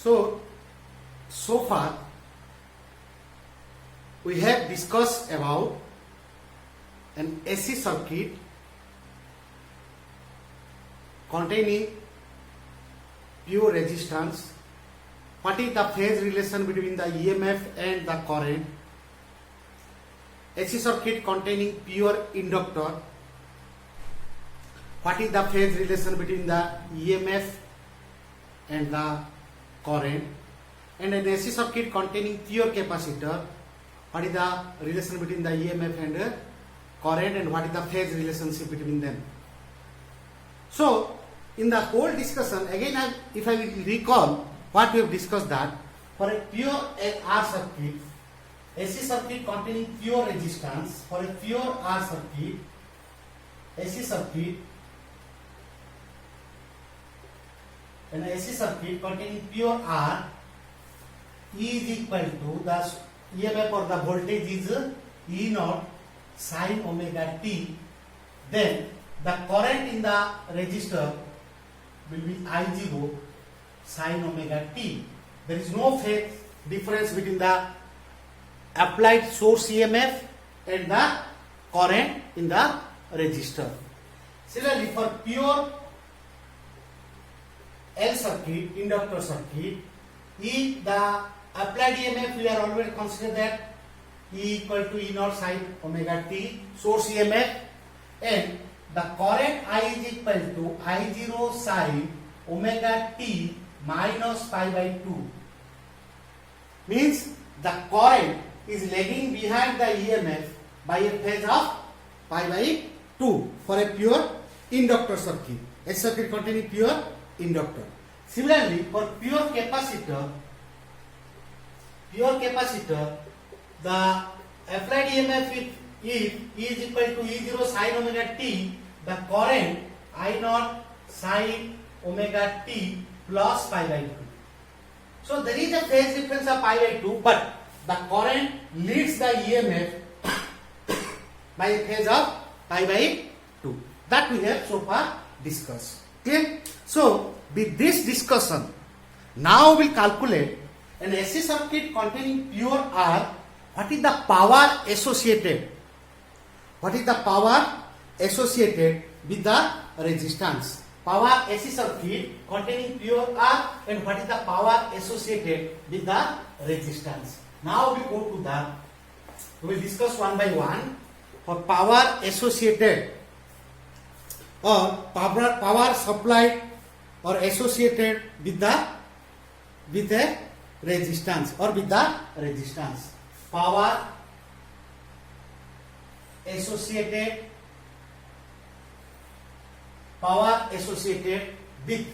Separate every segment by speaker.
Speaker 1: So far we have discussed about an AC circuit containing pure resistance. What is the phase relation between the EMF and the current? AC circuit containing pure inductor. What is the phase relation between the EMF and the current? And an AC circuit containing pure capacitor. What is the relation between the EMF and current, and what is the phase relationship between them? So, in the whole discussion, again, if I will recall what we have discussed, that for a pure R circuit, AC circuit containing pure resistance, for a pure R circuit, AC circuit, an AC circuit containing pure R, E is equal to the EMF or the voltage is E naught sin omega t. Then the current in the resistor will be I0 sin omega t. There is no phase difference between the applied source EMF and the current in the resistor. Similarly, for pure L circuit, inductor circuit, if the applied EMF, we are already consider that E equal to E naught sin omega t, source EMF, and the current I is equal to I0 sin omega t minus pi by 2. Means the current is lagging behind the EMF by a phase of pi by 2 for a pure inductor circuit, a circuit containing pure inductor. Similarly, for pure capacitor, the applied EMF if E is equal to E0 sin omega t, the current I naught sin omega t plus pi by 2. So there is a phase difference of pi by 2, but the current leads the EMF by a phase of pi by 2. That we have so far discussed. Okay? So with this discussion, now we will calculate an AC circuit containing pure R. What is the power associated? What is the power associated with the resistance? Power AC circuit containing pure R, and what is the power associated with the resistance? Now we go to the, we will discuss one by one. For power associated or power supplied or associated with the resistance or with the resistance. Power associated with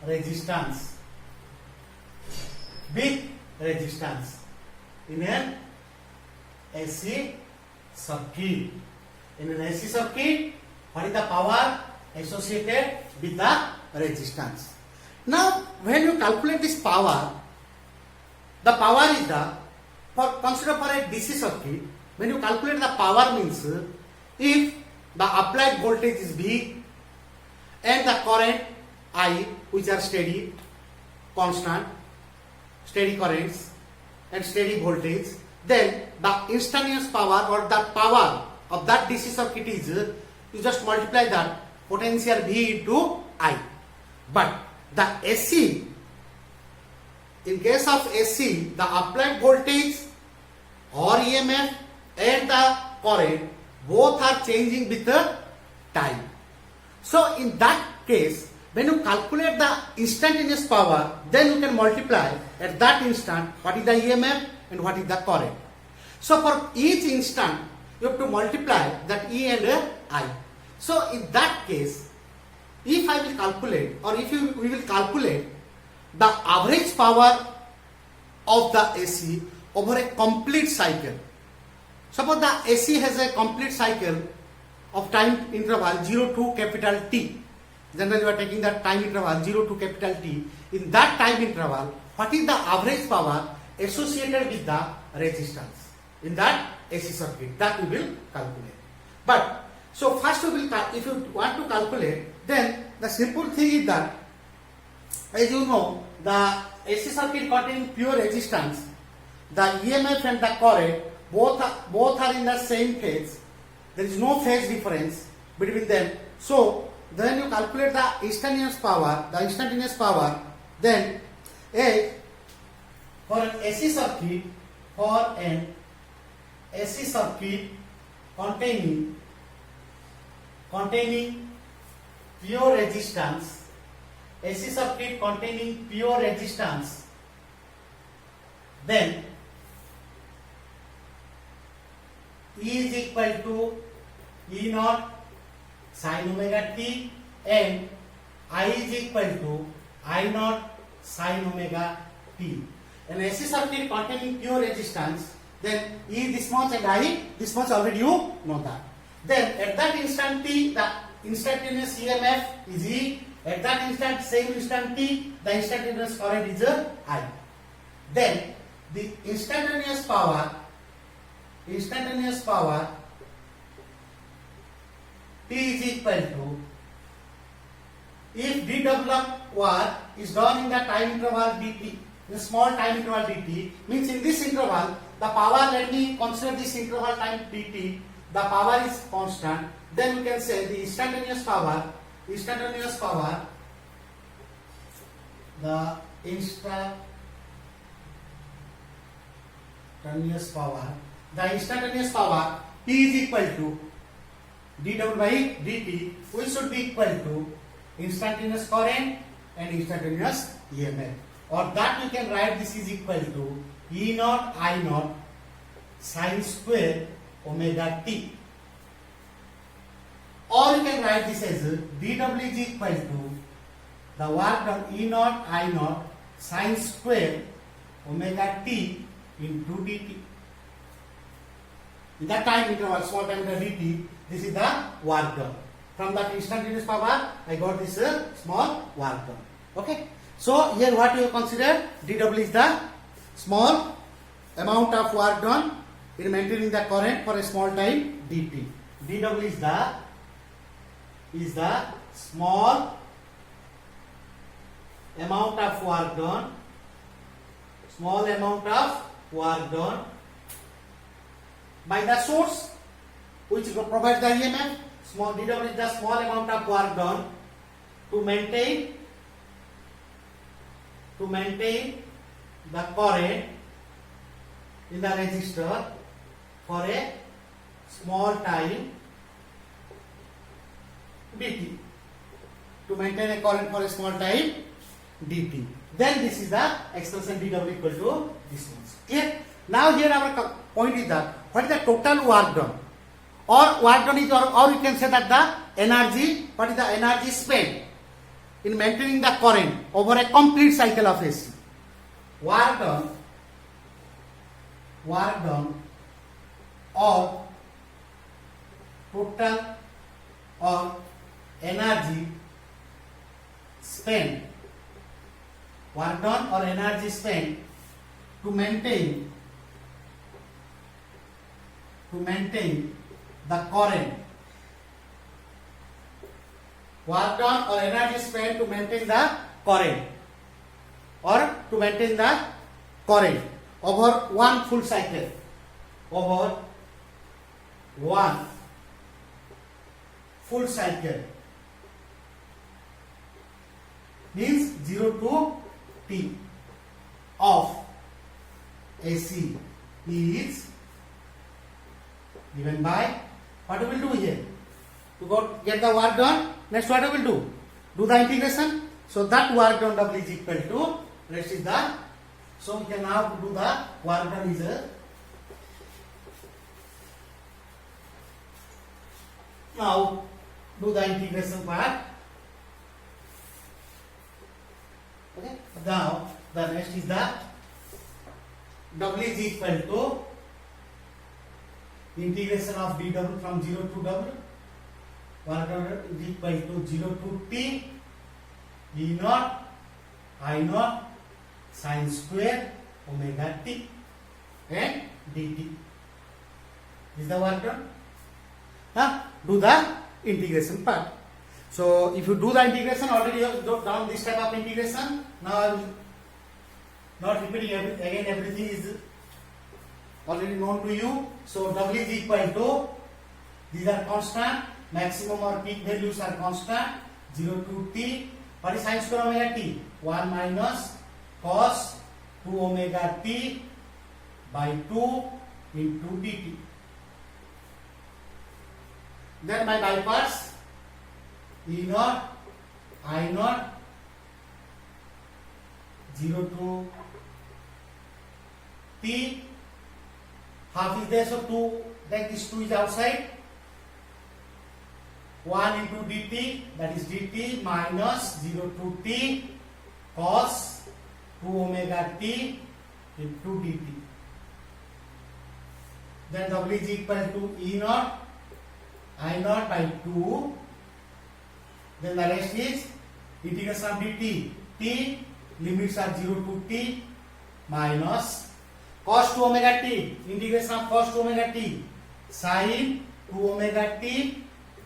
Speaker 1: resistance, in an AC circuit. In an AC circuit, what is the power associated with the resistance? Now, when you calculate this power, the power is consider for a DC circuit, when you calculate the power means, if the applied voltage is V and the current I, which are steady, constant, steady currents and steady voltage, then the instantaneous power or the power of that DC circuit is, you just multiply that potential V into I. But the AC, in case of AC, the applied voltage or EMF and the current both are changing with the time. So in that case, when you calculate the instantaneous power, then you can multiply at that instant what is the EMF and what is the current. So for each instant, you have to multiply that E and I. So in that case, if I will calculate, or if we will calculate the average power of the AC over a complete cycle. Suppose the AC has a complete cycle of time interval 0 to capital T. Generally we are taking that time interval 0 to capital T. In that time interval, what is the average power associated with the resistance in that AC circuit? That we will calculate. But so first we will, if you want to calculate, then the simple thing is that As you know, the AC circuit containing pure resistance, the EMF and the current both are in the same phase. There is no phase difference between them. So then you calculate the instantaneous power, then for an AC circuit containing pure resistance, then E is equal to E naught sin omega t and I is equal to I naught sin omega t. An AC circuit containing pure resistance, then E this much and I this much, already you know that. Then at that instant t, the instantaneous EMF is E. At that instant, same instant t, the instantaneous current is I. Then the instantaneous power T is equal to, if dWr is done in the time interval dt, in small time interval dt, means in this interval the power, let me consider this interval time dt, the power is constant, then we can say the instantaneous power, the instantaneous power P is equal to dW by dt, which should be equal to instantaneous current and instantaneous EMF. Or that we can write this is equal to E naught I naught sin square omega t. Or you can write this as dW is equal to the work done E naught I naught sin square omega t into dt. In the time interval, small time interval dt, this is the work done. From that instantaneous power, I got this small work done. Okay. So here what you consider, dW is the small amount of work done in maintaining the current for a small time dt. dW is the small amount of work done by the source which provides the EMF. Small dW is the small amount of work done to maintain the current in the resistor for a small time dt. To maintain a current for a small time dt. Then this is the expression dW equal to this much. Clear? Now here our point is that what is the total work done? Or work done is, or you can say that the energy, what is the energy spent in maintaining the current over a complete cycle of AC. Work done or total or energy spent, work done or energy spent to maintain the current, work done or energy spent to maintain the current or to maintain the current over one full cycle, over one full cycle, means 0 to t of AC is given by, what we will do here to get the work done. Next what we will do the integration. So that work done W is equal to, rest is the, so we can now do the work done is now do the integration part. Okay, now the next is the W is equal to integration of dW from 0 to W. Work done is equal to 0 to t E naught I naught sin square omega t and dt. Is the work done? Do the integration part. So if you do the integration, already you have done this type of integration. Now I will not repeating again, everything is already known to you. So W is equal to, these are constant, maximum or peak values are constant, 0 to t. What is sin square omega t? 1 minus cos 2 omega t by 2 into dt. Then by bypass, E naught, I naught, 0 to t, half is there, so 2, that is 2 is outside, 1 into dt, that is dt minus 0 to t cos 2 omega t into dt. Then W is equal to E naught, I naught by 2. Then the rest is integration of dt. T limits are 0 to t minus cos 2 omega t, integration of cos 2 omega t, sin 2 omega t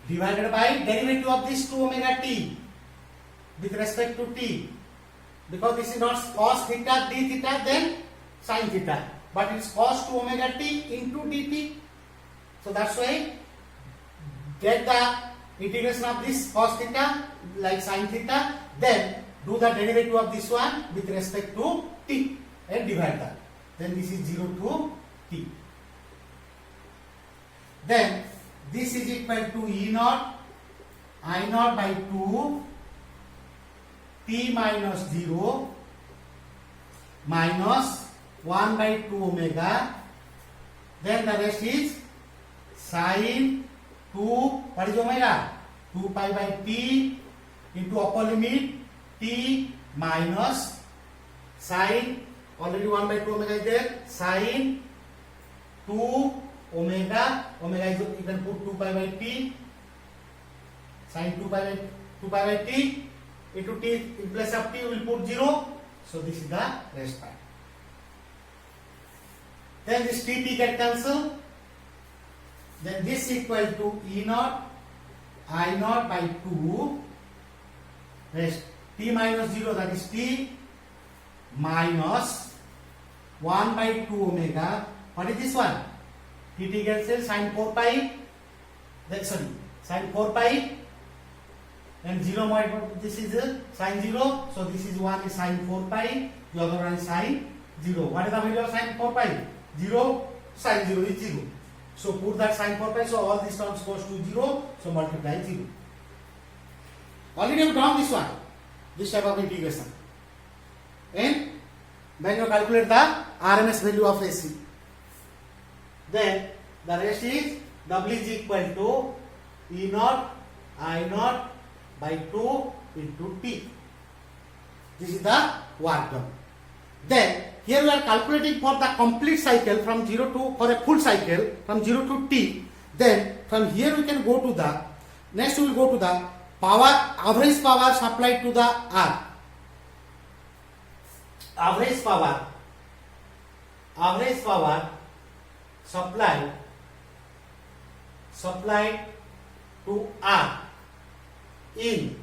Speaker 1: divided by derivative of this 2 omega t with respect to t, because this is not cos theta d theta then sin theta, but it is cos 2 omega t into dt. So that's why get the integration of this cos theta like sin theta, then do the derivative of this one with respect to t and divide that. Then this is 0 to t. Then this is equal to E naught, I naught by 2, t minus 0 minus 1 by 2 omega. Then the rest is sin 2, what is omega? 2 pi by t into upper limit t minus sin, already 1 by 2 omega is there, sin 2 omega, omega is, you can put 2 pi by t, sin 2 pi by t into t, in place of t we will put 0, so this is the rest part. Then this t get cancelled, then this equal to E naught, I naught by 2, rest t minus 0, that is t minus 1 by 2 omega. What is this one? T cancel, sin 4 pi, then sorry, sin 4 pi and 0 more, this is sin 0, so this is one is sin 4 pi, the other one is sin 0. What is the value of sin 4 pi? 0, sin 0 is 0. So put that sin 4 pi, so all these terms goes to 0, so multiply 0. Already have drawn this one, this type of integration. And when you calculate the RMS value of AC, then the rest is W is equal to E naught, I naught by 2 into T. This is the work done. Then here we are calculating for the complete cycle from 0 to, for a full cycle from 0 to T. Then from here we can go to the, next we will go to the power, average power supplied to the earth. Average power supplied to earth in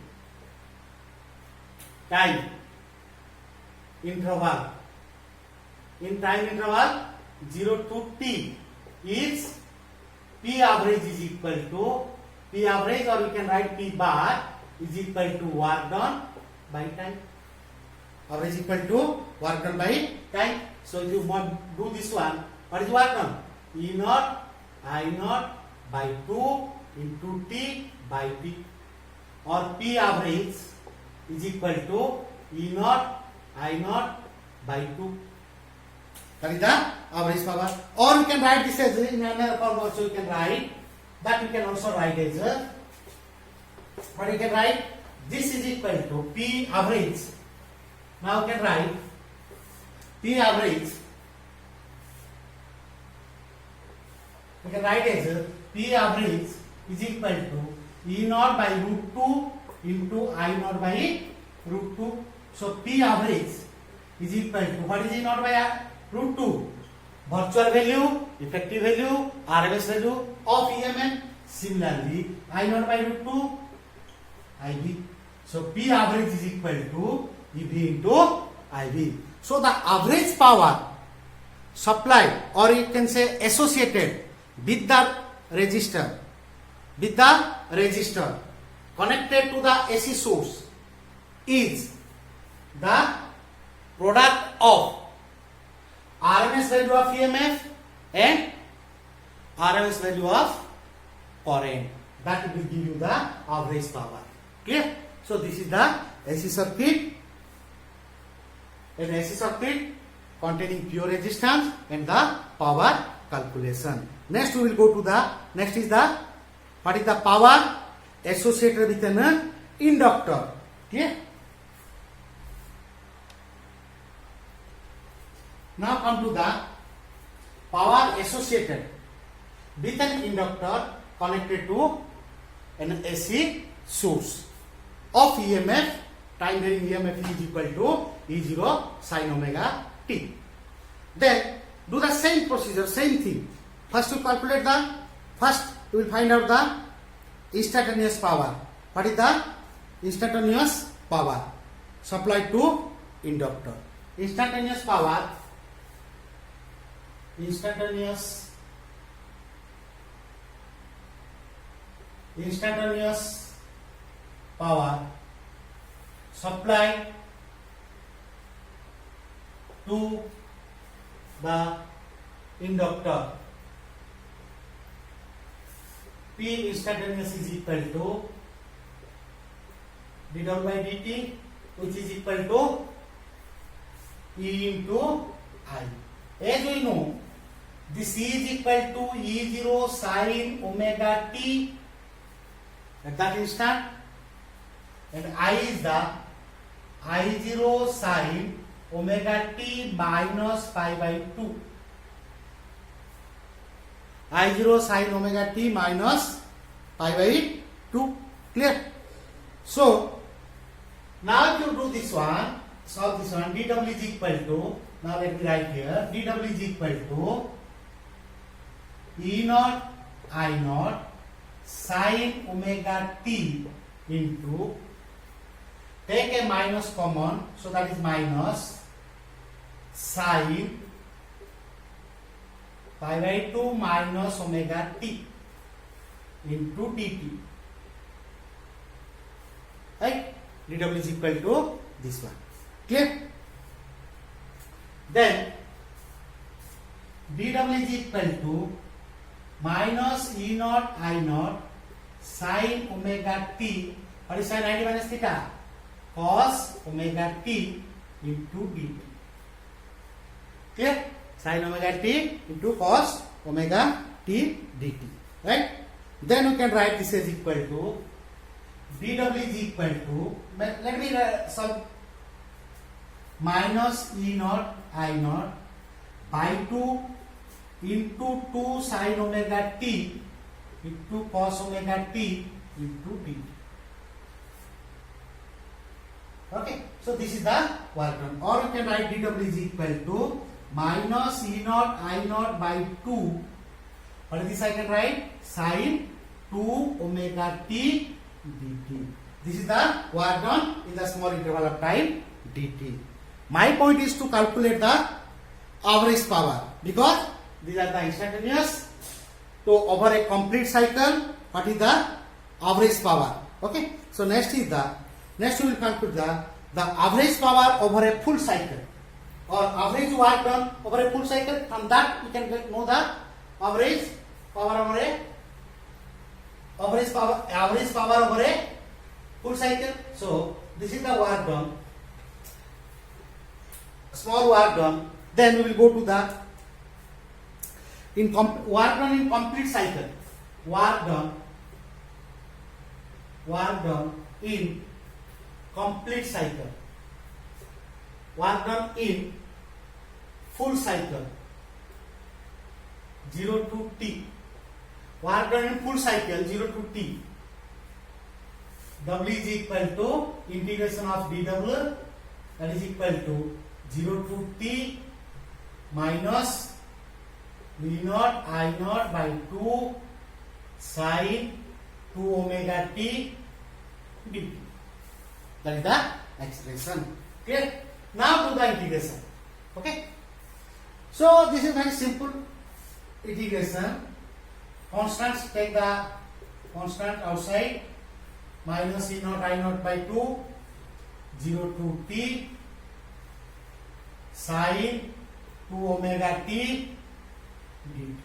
Speaker 1: time interval, 0 to t is P average is equal to P average, or we can write P bar is equal to work done by time. Average equal to work done by time. So if you want do this one, what is work done? E naught, I naught by 2 into T by T, or P average is equal to E naught, I naught by 2. That is the average power. Or you can write this as in another form also you can write. That you can also write as what you can write, this is equal to P average. Now you can write P average. You can write as P average is equal to E naught by root 2 into I naught by root 2. So P average is equal to, what is E naught by root 2? Virtual value, effective value, RMS value of EMN. Similarly, I naught by root 2 IV. So P average is equal to EV into IV. So the average power supplied, or you can say associated with the resistor, connected to the AC source, is the product of RMS value of EMF and RMS value of current. That will give you the average power. Clear? So this is the AC circuit. An AC circuit containing pure resistance and the power calculation. Next we will go to the next is the what is the power associated with an inductor. Clear? Now come to the power associated with an inductor connected to an AC source of EMF. Time varying EMF is equal to E0 sin omega t. Then do the same procedure, same thing. First you calculate first you will find out the instantaneous power. What is the instantaneous power supplied to inductor? Instantaneous power supplied to the inductor. P instantaneous is equal to dw by dt, which is equal to E into I. As we know, this is equal to E0 sin omega t at that instant, and I is the I0 sin omega t minus pi by 2. I0 sin omega t minus pi by 2. Clear? So now if you do this one, solve this one, dw is equal to, now let me write here, dw is equal to E naught I naught sin omega t into, take a minus common, so that is minus sin pi by 2 minus omega t into dt. Right? dw is equal to this one. Clear? Then dw is equal to minus E naught I naught sin omega t. What is sin 90 minus theta? Cos omega t into dt. Clear? Sin omega t into cos omega t dt. Right? Then you can write this as equal to dw is equal to, let me solve, minus E naught I naught by 2 into 2 sin omega t into cos omega t into dt. Okay, so this is the work done. Or you can write dw is equal to minus E naught I naught by 2. What is this I can write? Sin 2 omega t dt. This is the work done in the small interval of time dt. My point is to calculate the average power, because these are the instantaneous. So over a complete cycle, what is the average power? Okay. So next we will calculate the average power over a full cycle, or average work done over a full cycle. From that we can know the average power over a full cycle. So this is the work done, small work done. Then we will go to the work done in complete cycle. Work done in complete cycle. Work done in full cycle 0 to t. Work done in full cycle 0 to t. W is equal to integration of dw, that is equal to 0 to t minus V naught I naught by 2 sin 2 omega t dt. That is the expression. Clear? Now do the integration. Okay. So this is very simple integration. Constants, take the constant outside. Minus E naught I naught by 2, 0 to t, sin 2 omega t dt.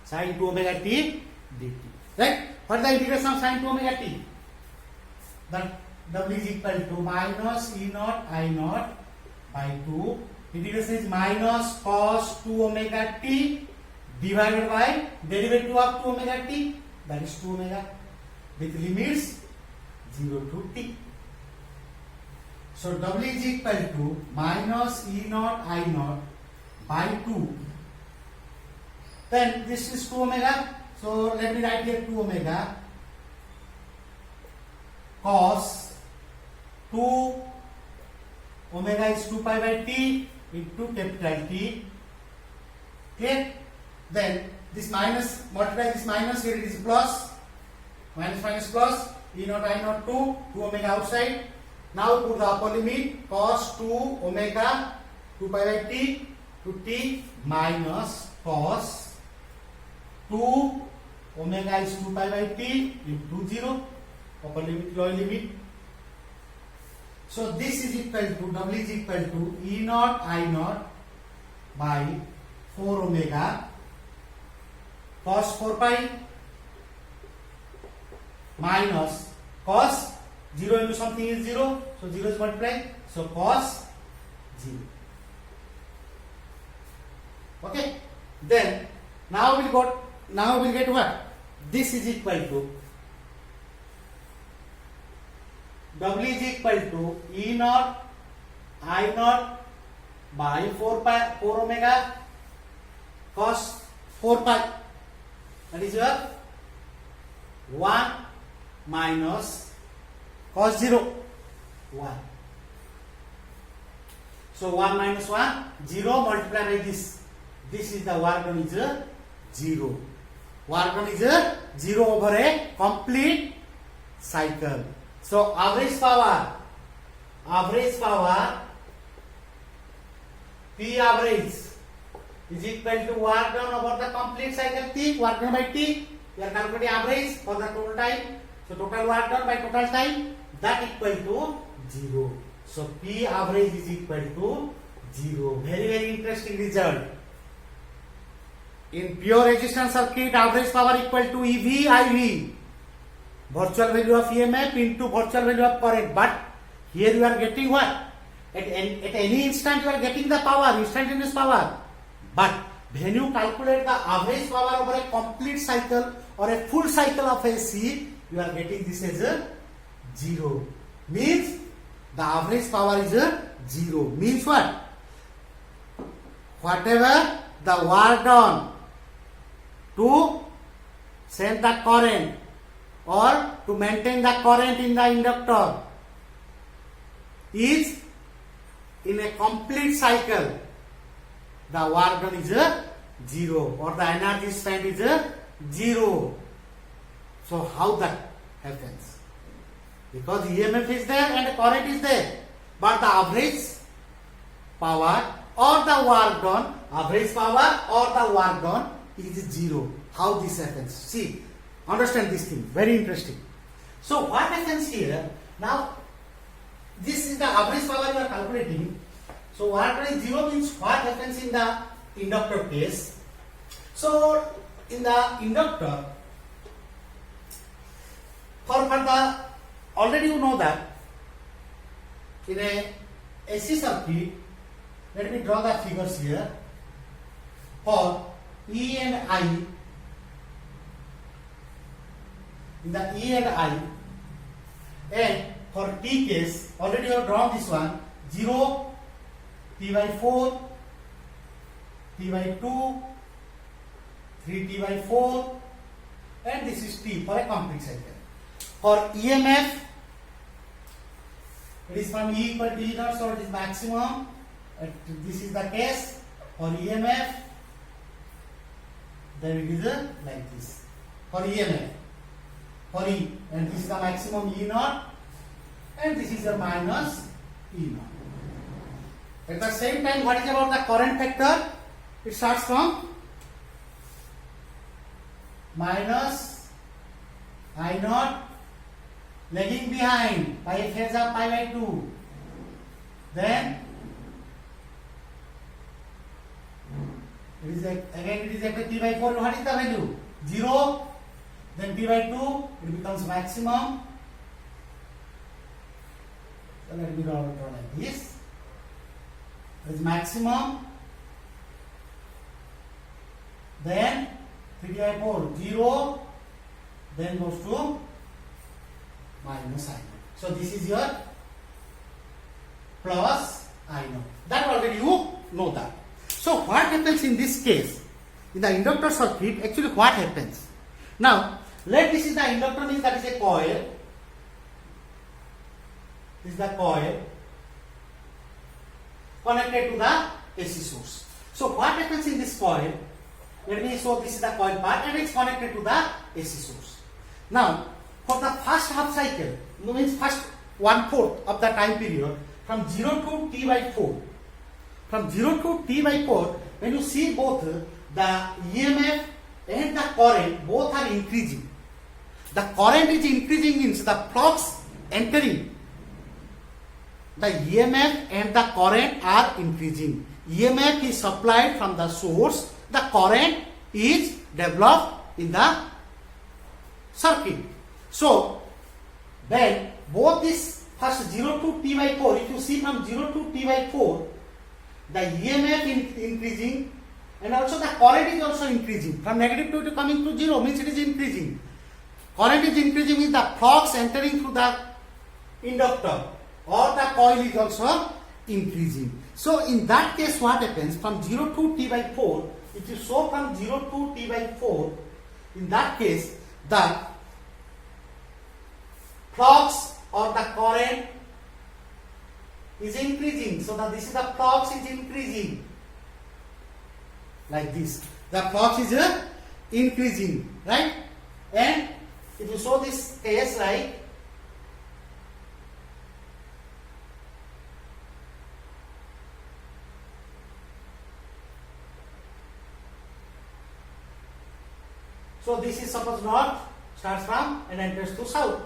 Speaker 1: Sin 2 omega t dt. Right? What is the integration of sin 2 omega t? That w is equal to minus E naught I naught by 2. Integration is minus cos 2 omega t divided by derivative of 2 omega t, that is 2 omega, with limits 0 to t. So w is equal to minus E naught I naught by 2. Then this is 2 omega. So let me write here 2 omega cos 2 omega is 2 pi by t into capital T. Clear? Then this minus, multiply this minus, here it is plus, minus minus plus, E naught I naught 2 omega outside. Now put the upper limit, cos 2 omega 2 pi by t to t minus cos 2 omega is 2 pi by t into 0, upper limit, lower limit. So this is equal to, w is equal to E naught I naught by 4 omega cos 4 pi minus cos 0 into something is 0, so 0 is multiplied, so cos 0. Okay, then now we'll get what? This is equal to w is equal to E naught I naught by 4 omega cos 4 pi, that is your 1 minus cos 0, 1. So 1 minus 1, 0 multiplied by this. This is the work done is 0. Work done is 0 over a complete cycle. So average power P average is equal to work done over the complete cycle T, work done by T. We are calculating average for the total time. So total work done by total time, that equal to 0. So P average is equal to 0. Very very interesting result. In pure resistance circuit, average power equal to EV IV, virtual value of EMF into virtual value of current. But here you are getting what? At any instant you are getting the power, instantaneous power. But when you calculate the average power over a complete cycle or a full cycle of AC, you are getting this as a 0. Means the average power is a 0. Means what? Whatever the work done to send the current or to maintain the current in the inductor is in a complete cycle, the work done is a 0 or the energy spent is a 0. So how that happens? Because EMF is there and current is there, but the average power or the work done, average power or the work done is 0. How this happens? See, understand this thing, very interesting. So what happens here? Now this is the average power you are calculating. So what is 0 means what happens in the inductor case. So in the inductor, for the, already you know that in a AC circuit, let me draw the figures here. For E and I, in the E and I, and for T case, already you have drawn this one, 0, T by 4, T by 2, 3T by 4, and this is T for a complete cycle. For EMF, it is from E equal to E naught, so it is maximum. This is the case. For EMF, then it is like this. For EMF. for E, and this is the maximum E naught, and this is the minus E naught. At the same time, what is about the current factor? It starts from minus I naught, lagging behind pi phase of pi by 2. Then it is at T by 4. What is the value? 0. Then T by 2, it becomes maximum. So let me draw like this. It is maximum. Then 3 by 4, 0. Then goes to minus I naught. So this is your plus I naught. That already you know that. So what happens in this case? In the inductor circuit, actually what happens? Now, let this is the inductor, means that is a coil. This is the coil connected to the AC source. So what happens in this coil? Let me show, this is the coil part and it is connected to the AC source. Now, for the first half cycle, means first 1/4 of the time period, from 0 to T by 4. From 0 to T by 4, when you see both the EMF and the current, both are increasing. The current is increasing means the flux entering. The EMF and the current are increasing. EMF is supplied from the source. The current is developed in the circuit. So, when both this first 0 to T by 4, if you see from 0 to T by 4, the EMF is increasing and also the current is also increasing. From -2 to coming to 0 means it is increasing. Current is increasing means the flux entering through the inductor or the coil is also increasing. So in that case what happens, from 0 to T by 4, if you show from 0 to T by 4, in that case the flux or the current is increasing. So that this is the flux is increasing like this. The flux is increasing, right? And if you show this case like so, this is suppose north starts from and enters to south,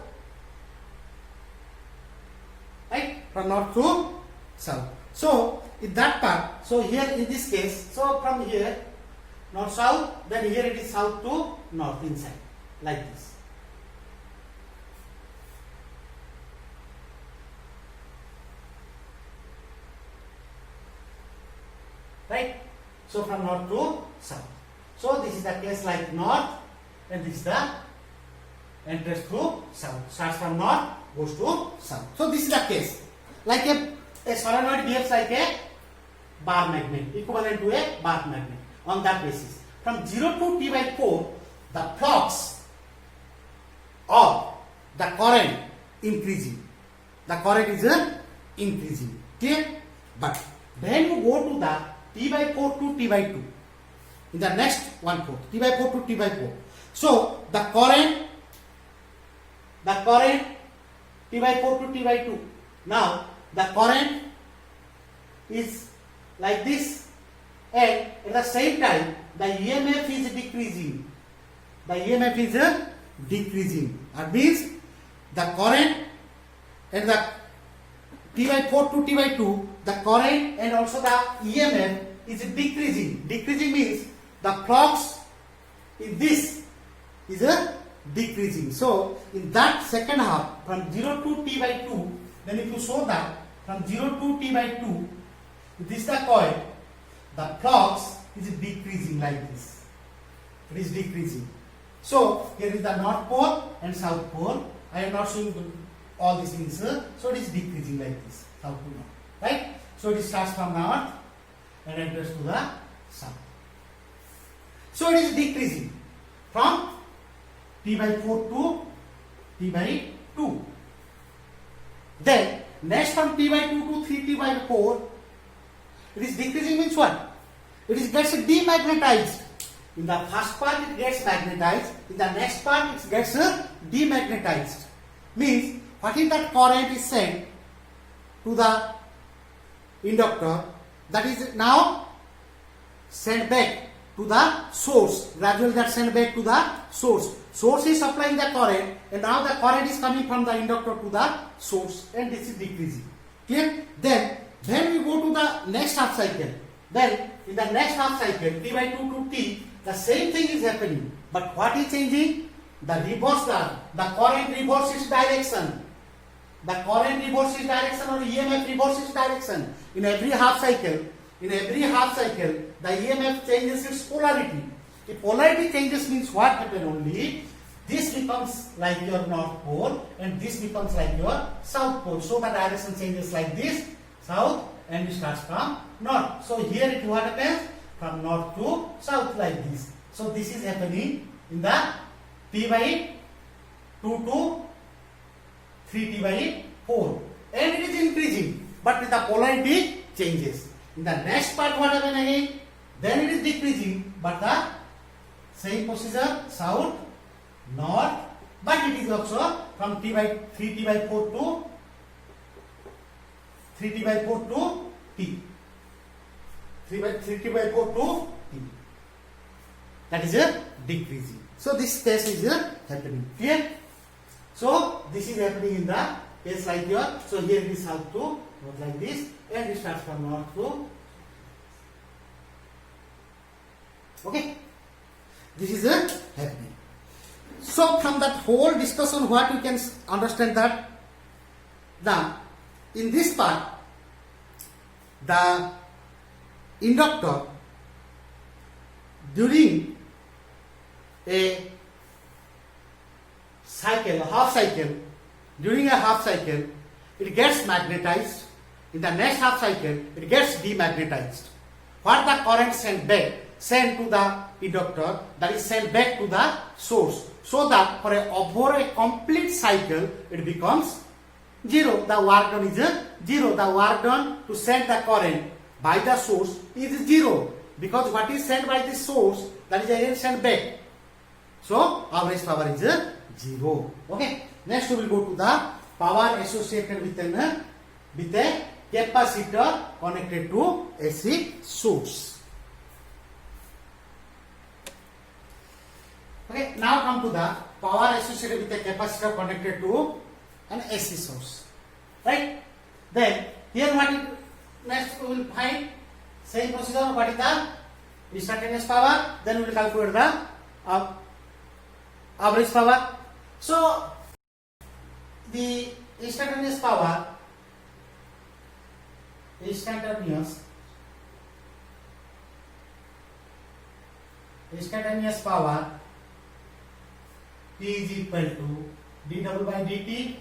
Speaker 1: right? From north to south. So in that part, so here in this case, so from here north south, then here it is south to north inside, like this. Right? So from north to south. So this is the case like north, and this is the enters to south. Starts from north, goes to south. So this is the case. Like a solenoid behaves like a bar magnet, equivalent to a bar magnet. On that basis, from 0 to T by 4, the flux or the current increasing. The current is increasing. Clear? But when you go to the T by 4 to T by 2, in the next 1/4, T by 4 to T by 4. So the current T by 4 to T by 2. Now the current is like this, and at the same time the EMF is decreasing. The EMF is decreasing. That means the current and the T by 4 to T by 2, the current and also the EMF is decreasing. Decreasing means the flux in this is decreasing. So in that second half, from 0 to T by 2, then if you show that from 0 to T by 2, this is the coil, the flux is decreasing like this. It is decreasing. So here is the north pole and south pole. I am not showing all these things. So it is decreasing like this, south to north. Right? So it starts from north and enters to the south. So it is decreasing from T by 4 to T by 2. Then next from T by 2 to 3T by 4, it is decreasing means what? It is gets demagnetized. In the first part it gets magnetized, in the next part it gets demagnetized. Means what is that current is sent to the inductor, that is now sent back to the source. Gradually that sent back to the source. Source is supplying the current, and now the current is coming from the inductor to the source, and this is decreasing. Clear? Then when we go to the next half cycle, then in the next half cycle t by 2 to t, the same thing is happening, but what is changing? The reverse, the current reverses direction. The current reverses direction, or EMF reverses direction. In every half cycle, the EMF changes its polarity. If polarity changes means what happens only? This becomes like your north pole and this becomes like your south pole. So the direction changes like this, south, and it starts from north. So here it what happens? From north to south like this. So this is happening in the t by 2 to 3t by 4. And it is increasing, but the polarity changes. In the next part what happens again? Then it is decreasing, but the same procedure, south, north, but it is also from 3t by 4 to 3t by 4 to t. 3t by 4 to t. That is a decreasing. So this case is happening. Clear? So this is happening in the case like your. So here it is south to north like this, and it starts from north to. Okay. This is happening. So from that whole discussion, what we can understand that now in this part, the inductor during a cycle, during a half cycle, it gets magnetized. In the next half cycle, it gets demagnetized. What the current sent to the inductor, that is sent back to the source, so that for over a complete cycle it becomes zero. The work done is zero. The work done to send the current by the source is zero, because what is sent by the source, that is again sent back. So average power is zero. Okay. Next we will go to the power associated with a capacitor connected to AC source. Okay, now come to the power associated with a capacitor connected to an AC source. Right? Then here what is next we will find same procedure. What is the instantaneous power? Then we will calculate the average power. So the instantaneous power, instantaneous power P is equal to d double by dt.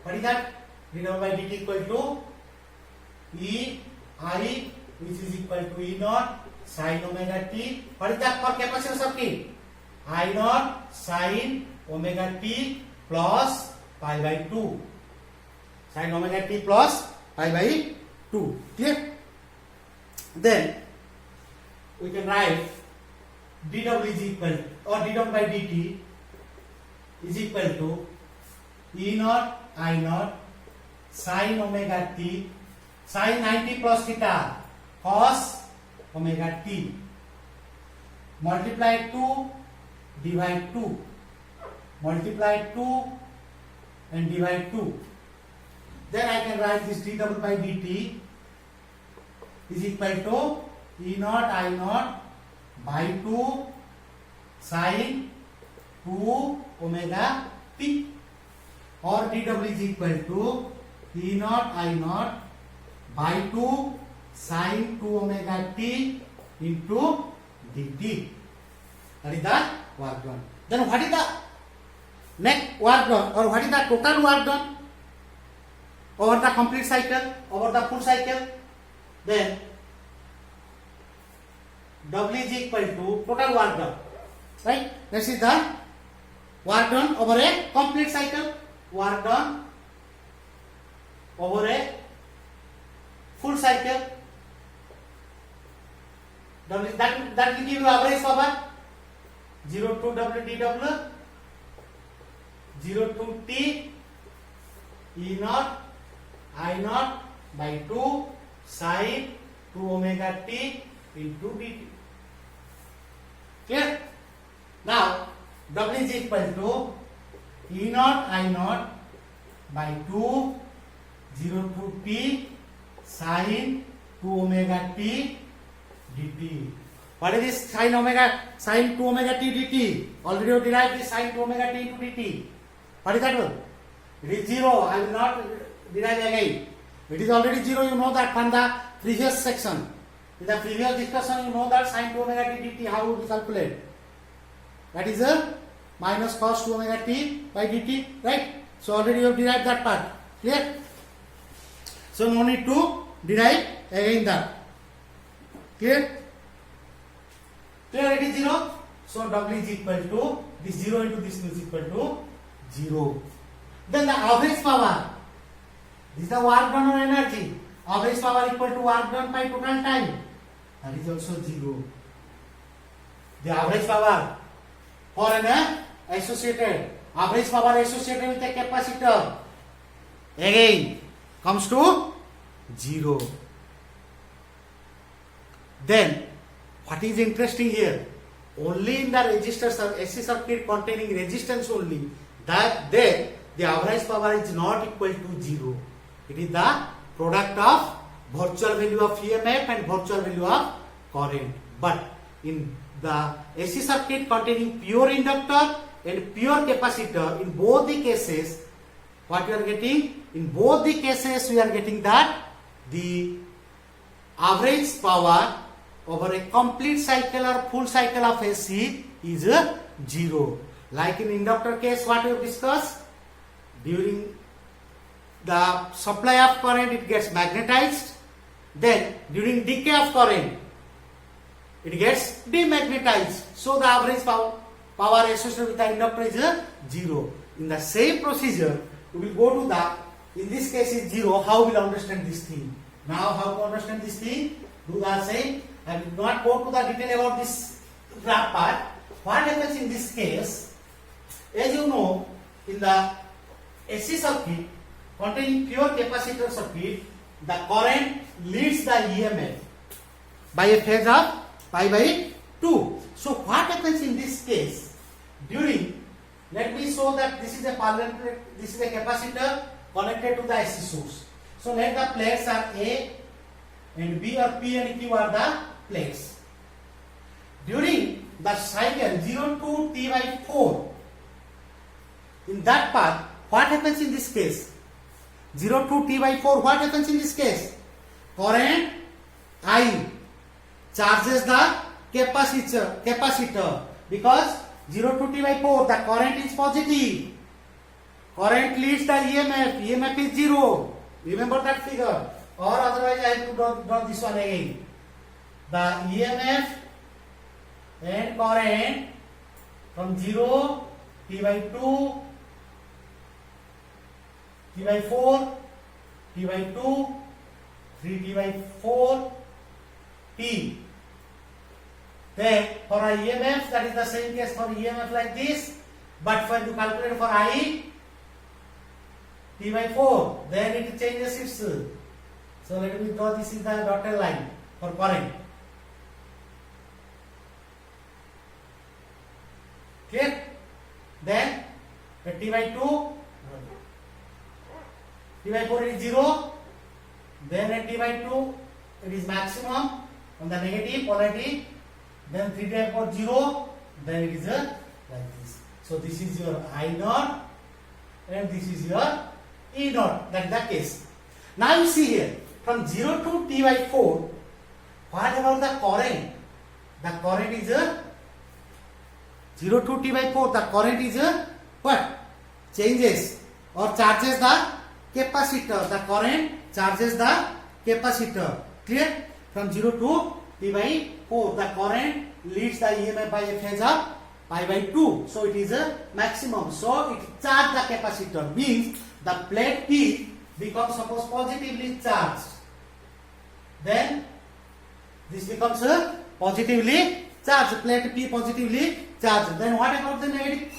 Speaker 1: What is that? d double by dt equal to E I, which is equal to E naught sin omega t. What is that for capacitor circuit? I naught sin omega t plus pi by 2. Sin omega t plus pi by 2. Clear? Then we can write dw is equal, or dw by dt is equal to E naught I naught sin omega t, sin 90 plus theta cos omega t, multiply 2 divide 2, multiply 2 and divide 2. Then I can write this d double by dt is equal to E naught I naught by 2 sin 2 omega t, or dw is equal to E naught I naught by 2 sin 2 omega t into dt. That is the work done. Then what is the net work done, or what is the total work done over the complete cycle, over the full cycle? Then W is equal to total work done. Right? This is the work done over a complete cycle, work done over a full cycle. That will give you average power. 0 to W dW, 0 to T E naught I naught by 2 sine 2 omega t into dt. Clear? Now W is equal to E naught I naught by 2 0 to T sine 2 omega t dt. What is this sine 2 omega t dt? Already we derived this sine 2 omega t into dt. What is that one? It is 0. I will not derive again. It is already 0. You know that from the previous section. In the previous discussion, you know that sine 2 omega t dt, how would you calculate? That is a minus cos 2 omega t by dt, right? So already you have derived that part. Clear? So no need to derive again that. Clear? Clear, it is 0. So W is equal to this 0 into this is equal to 0. Then the average power. This is the work done or energy. Average power equal to work done by total time. That is also 0. The average power for an associated, average power associated with a capacitor again comes to 0. Then what is interesting here? Only in the resistors or AC circuit containing resistance only, that there the average power is not equal to 0. It is the product of virtual value of EMF and virtual value of current. But in the AC circuit containing pure inductor and pure capacitor, in both the cases, what we are getting? In both the cases, we are getting that the average power over a complete cycle or full cycle of AC is 0. Like in inductor case, what we have discussed, during the supply of current it gets magnetized, then during decay of current it gets demagnetized. So the average power associated with the inductor is 0. In the same procedure, we will go to the, in this case is 0, how we will understand this thing. Now how to understand this thing? Do the same. I will not go to the detail about this graph part. What happens in this case? As you know, in the AC circuit containing pure capacitor circuit, the current leads the EMF by a phase of pi by 2. So what happens in this case? During, let me show that this is a parallel plate, this is a capacitor connected to the AC source. So let the plates are A and B, or P and Q are the plates. During the cycle 0 to T by 4, in that part, what happens in this case? 0 to T by 4, what happens in this case? Current I charges the capacitor because 0 to T by 4, the current is positive. Current leads the EMF. EMF is 0. Remember that figure. Or otherwise I have to draw this one again. The EMF and current from 0, T by 2, T by 4, T by 2, 3 T by 4, T. Then for a EMF, that is the same case for EMF like this, but when you calculate for I, T by 4, then it changes its. So let me draw, this is the dotted line for current. Clear? Then T by 2, T by 4 is 0, then at T by 2 it is maximum on the negative polarity, then 3 T by 4 0, then it is like this. So this is your I naught and this is your E naught, that is the case. Now you see here, from 0 to T by 4, what about the current? The current is 0 to T by 4, the current is what? Changes or charges the capacitor. The current charges the capacitor. Clear? From 0 to T by 4, the current leads the EMF by a phase of pi by 2. So it is a maximum. So it charges the capacitor. Means the plate P becomes, suppose, positively charged. Then this becomes positively charged. Plate P positively charged. Then what about the negative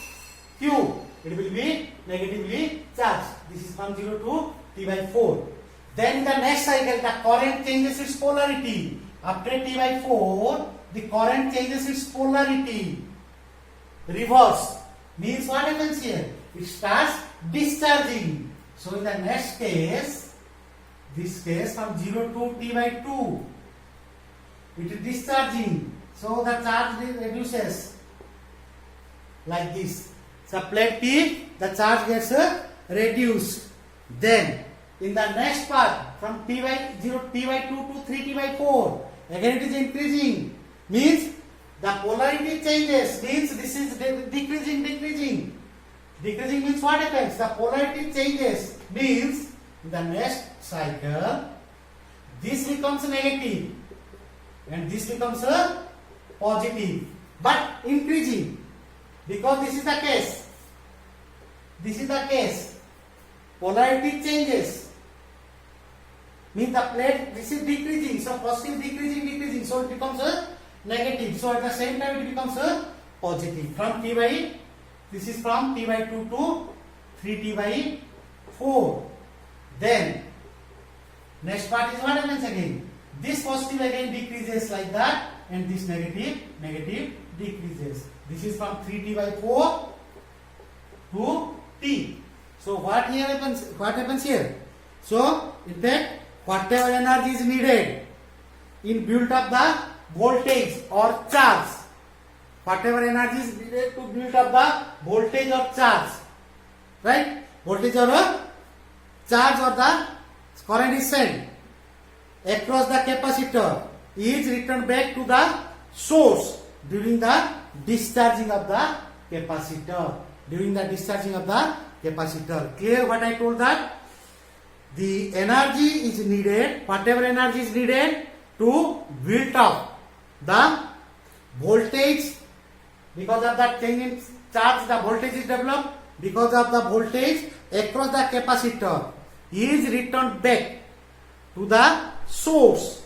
Speaker 1: Q? It will be negatively charged. This is from 0 to T by 4. Then in the next cycle, the current changes its polarity. After T by 4, the current changes its polarity. Reverse. Means what happens here? It starts discharging. So in the next case, this case from 0 to T by 2, it is discharging. So the charge reduces like this. So plate P, the charge gets reduced. Then in the next part from T by 0 T by 2 to 3 T by 4, again it is increasing. Means the polarity changes. Means this is decreasing. Decreasing means what happens? The polarity changes. Means in the next cycle, this becomes negative and this becomes a positive, but increasing, because this is the case. This is the case. Polarity changes. Means the plate, this is decreasing. So positive decreasing. So it becomes a negative. So at the same time it becomes a positive. From T by, this is from T by 2 to 3 T by 4. Then next part is what happens again? This positive again decreases like that, and this negative decreases. This is from 3T by 4 to T. So what here happens? What happens here? So in fact, whatever energy is needed in build up the voltage or charge, whatever energy is needed to build up the voltage or charge, right? Voltage or charge or the current is sent across the capacitor is returned back to the source during the discharging of the capacitor. Clear what I told that? The energy is needed, whatever energy is needed to build up the voltage. Because of that change in charge, the voltage is developed. Because of the voltage across the capacitor is returned back to the source.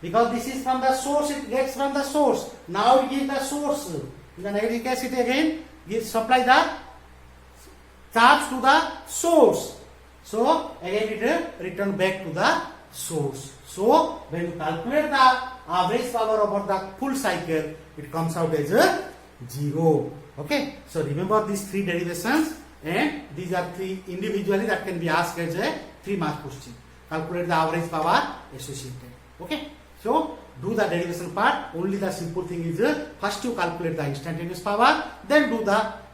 Speaker 1: Because this is from the source, it gets from the source. Now it is the source. In the negative case, it again supply the charge to the source. So again it return back to the source. So when you calculate the average power over the full cycle, it comes out as a 0. Okay. So remember these three derivations, and these are three individually that can be asked as a 3-mark question. Calculate the average power associated. Okay. So do the derivation part. Only the simple thing is first you calculate the instantaneous power, then do the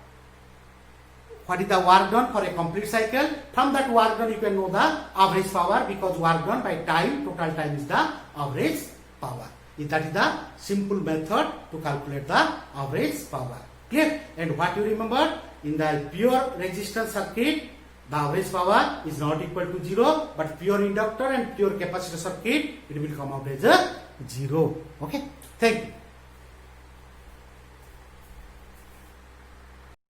Speaker 1: what is the work done for a complete cycle. From that work done you can know the average power, because work done by time, total time is the average power. That is the simple method to calculate the average power. Clear? And what you remember, in the pure resistance circuit, the average power is not equal to 0, but pure inductor and pure capacitor circuit, it will come out as a 0. Okay. Thank you.